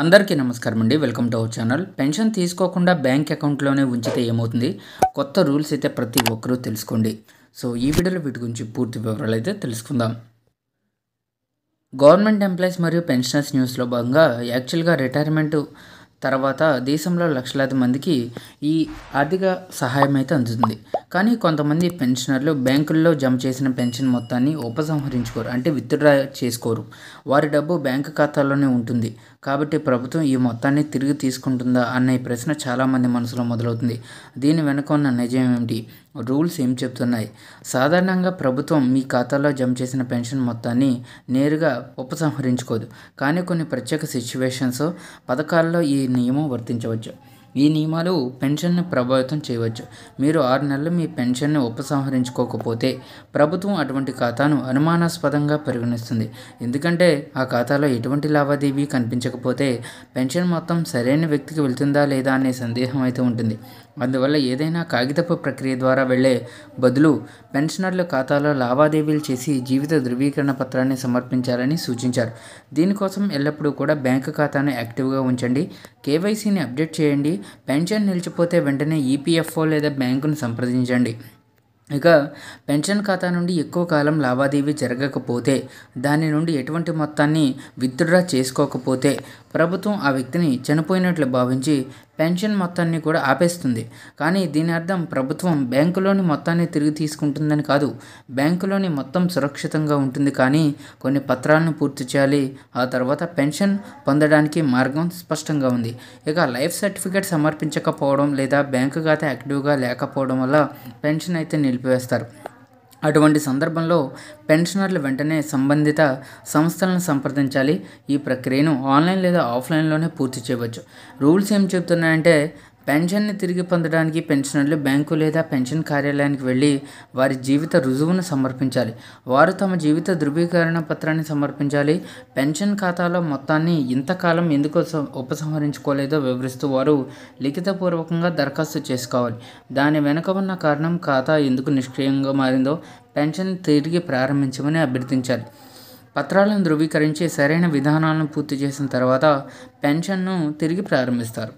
అందరికీ నమస్కారం అండి. Welcome to our channel. Pension తీసుకోకుండా బ్యాంక్ అకౌంట్లోనే ఉంచితే ఏమవుతుంది? కొత్త రూల్స్ అయితే ప్రతి ఒక్కరూ తెలుసుకోండి. సో ఈ వీడియోలో వీటి గురించి పూర్తి వివరాలు అయితే తెలుసుకుందాం. గవర్నమెంట్ ఎంప్లాయీస్ మరియు పెన్షనర్స్ న్యూస్లో భాగంగా యాక్చువల్గా రిటైర్మెంట్ తర్వాత దేశంలో లక్షలాది మందికి ఈ ఆర్థిక సహాయం అయితే అందుతుంది. కానీ కొంతమంది పెన్షనర్లు బ్యాంకుల్లో జమ చేసిన పెన్షన్ మొత్తాన్ని ఉపసంహరించుకోరు, అంటే విత్డ్రా చేసుకోరు. వారి డబ్బు బ్యాంకు ఖాతాలోనే ఉంటుంది. కాబట్టి ప్రభుత్వం ఈ మొత్తాన్ని తిరిగి తీసుకుంటుందా అనే ప్రశ్న చాలామంది మనసులో మొదలవుతుంది. దీని వెనుక ఉన్న నిజం ఏమిటి? రూల్స్ ఏం చెప్తున్నాయి? సాధారణంగా ప్రభుత్వం మీ ఖాతాలో జమ చేసిన పెన్షన్ మొత్తాన్ని నేరుగా ఉపసంహరించుకోదు. కానీ కొన్ని ప్రత్యేక సిచ్యువేషన్స్, పథకాల్లో ఈ నియమం వర్తించవచ్చు. ఈ నియమాలు పెన్షన్ను ప్రభావితం చేయవచ్చు. మీరు 6 నెలలు మీ పెన్షన్ను ఉపసంహరించుకోకపోతే ప్రభుత్వం అటువంటి ఖాతాను అనుమానాస్పదంగా పరిగణిస్తుంది. ఎందుకంటే ఆ ఖాతాలో ఎటువంటి లావాదేవీ కనిపించకపోతే పెన్షన్ మొత్తం సరైన వ్యక్తికి వెళ్తుందా లేదా అనే సందేహం అయితే ఉంటుంది. అందువల్ల ఏదైనా కాగితపు ప్రక్రియ ద్వారా వెళ్లే బదులు పెన్షనర్ల ఖాతాలో లావాదేవీలు చేసి జీవిత ధృవీకరణ పత్రాన్ని సమర్పించాలని సూచించారు. దీనికోసం ఎల్లప్పుడూ కూడా బ్యాంకు ఖాతాను యాక్టివ్గా ఉంచండి, కేవైసీని అప్డేట్ చేయండి. పెన్షన్ నిలిచిపోతే వెంటనే ఈపీఎఫ్ఓ లేదా బ్యాంకును సంప్రదించండి. ఇక పెన్షన్ ఖాతా నుండి ఎక్కువ కాలం లావాదేవీ జరగకపోతే, దాని నుండి ఎటువంటి మొత్తాన్ని విత్డ్రా చేసుకోకపోతే ప్రభుత్వం ఆ వ్యక్తిని చనిపోయినట్లు భావించి పెన్షన్ మొత్తాన్ని కూడా ఆపేస్తుంది. కానీ దీని అర్థం ప్రభుత్వం బ్యాంకులోని మొత్తాన్ని తిరిగి తీసుకుంటుందని కాదు. బ్యాంకులోని మొత్తం సురక్షితంగా ఉంటుంది, కానీ కొన్ని పత్రాలను పూర్తి చేయాలి. ఆ తర్వాత పెన్షన్ పొందడానికి మార్గం స్పష్టంగా ఉంది. ఇక లైఫ్ సర్టిఫికేట్ సమర్పించకపోవడం లేదా బ్యాంకు ఖాతా యాక్టివ్గా లేకపోవడం వల్ల పెన్షన్ అయితే నిలిపివేస్తారు. అటువంటి సందర్భంలో పెన్షనర్లు వెంటనే సంబంధిత సంస్థలను సంప్రదించాలి. ఈ ప్రక్రియను ఆన్లైన్ లేదా ఆఫ్లైన్లోనే పూర్తి చేయవచ్చు. రూల్స్ ఏం చెబుతున్నాయంటే, పెన్షన్ని తిరిగి పొందడానికి పెన్షనర్లు బ్యాంకు లేదా పెన్షన్ కార్యాలయానికి వెళ్ళి వారి జీవిత రుజువును సమర్పించాలి. వారు తమ జీవిత ధృవీకరణ పత్రాన్ని సమర్పించాలి. పెన్షన్ ఖాతాలో మొత్తాన్ని ఇంతకాలం ఎందుకు ఉపసంహరించుకోలేదో వివరిస్తూ వారు లిఖితపూర్వకంగా దరఖాస్తు చేసుకోవాలి. దాని వెనుక ఉన్న కారణం, ఖాతా ఎందుకు నిష్క్రియంగా మారిందో, పెన్షన్ తిరిగి ప్రారంభించమని అభ్యర్థించాలి. పత్రాలను ధృవీకరించి సరైన విధానాలను పూర్తి చేసిన తర్వాత పెన్షన్ను తిరిగి ప్రారంభిస్తారు.